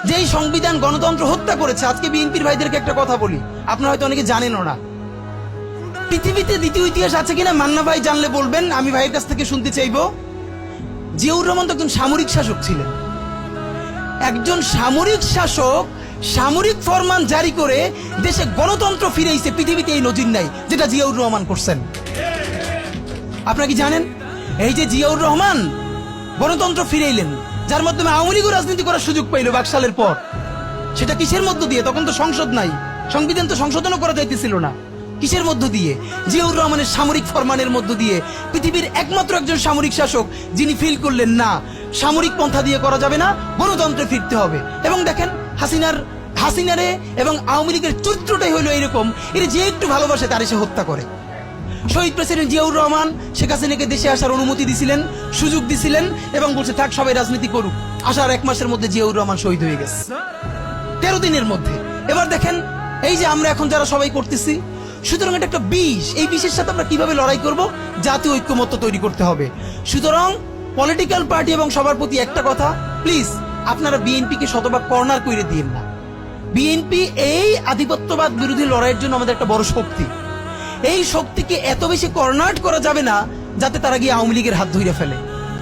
যেই সংবিধান গণতন্ত্র হত্যা করেছে। আজকে বিএনপির ভাইদেরকে একটা কথা বলি, আপনারা হয়তো অনেকে জানেনও না। পৃথিবীতে দ্বিতীয় ইতিহাস আছে কিনা মান্না ভাই জানলে বলবেন, আমি ভাইয়ের কাছ থেকে শুনতে চাইবো। জিয়াউর রহমান তো একজন সামরিক শাসক ছিলেন। একজন সামরিক শাসক সামরিক ফরমান জারি করে দেশে গণতন্ত্র ফিরেছে, পৃথিবীতে এই নজির নাই যেটা জিয়াউর রহমান করছেন। আপনারা কি জানেন এই যে জিয়াউর রহমান গণতন্ত্র ফিরাইলেন, যার মাধ্যমে আওয়ামী লীগও রাজনীতি করার সুযোগ পাইল বাকশালের পর, সেটা কিসের মধ্য দিয়ে? তখন তো সংসদ নাই, সংবিধান তো সংশোধনও করা যাইতেছিল না। কিসের মধ্য দিয়ে? জিয়াউর রহমানের সামরিক ফরমানের মধ্য দিয়ে। পৃথিবীর একমাত্র একজন সামরিক শাসক যিনি ফিল করলেন না সামরিক পন্থা দিয়ে করা যাবে না, গণতন্ত্রে ফিরতে হবে। এবং দেখেন হাসিনারে এবং আওয়ামী লীগের চরিত্রটাই হইলো এরকম, এর যে একটু ভালোবাসে তার এসে হত্যা করে। শহীদ প্রেসিডেন্ট জিয়াউর রহমান শেখ হাসিনাকে দেশে আসার অনুমতি দিছিলেন, সুযোগ দিছিলেন এবং বলছে থাক সবাই রাজনীতি করুক। আসার 1 মাসের মধ্যে জিয়াউর রহমান শহীদ হয়ে গেছে, 13 দিনের মধ্যে। এবার দেখেন এই যে আমরা এখন যারা সবাই করতেছি, সুতরাং এটা একটা বিষ। এই বিষের সাথে আমরা কিভাবে লড়াই করব? জাতীয় ঐক্যমত্য তৈরি করতে হবে। সুতরাং পলিটিক্যাল পার্টি এবং সবার প্রতি একটা কথা, প্লিজ আপনারা বিএনপিকে শতভাগ কর্নার করে দিয়েন না। বিএনপি এই আধিপত্যবাদ বিরোধী লড়াইয়ের জন্য আমাদের একটা বড় শক্তি। এই শক্তিকে এত বেশি কর্নার করা যাবে না যাতে তারা গিয়ে আওয়ামী লীগের হাত ধরে ফেলে।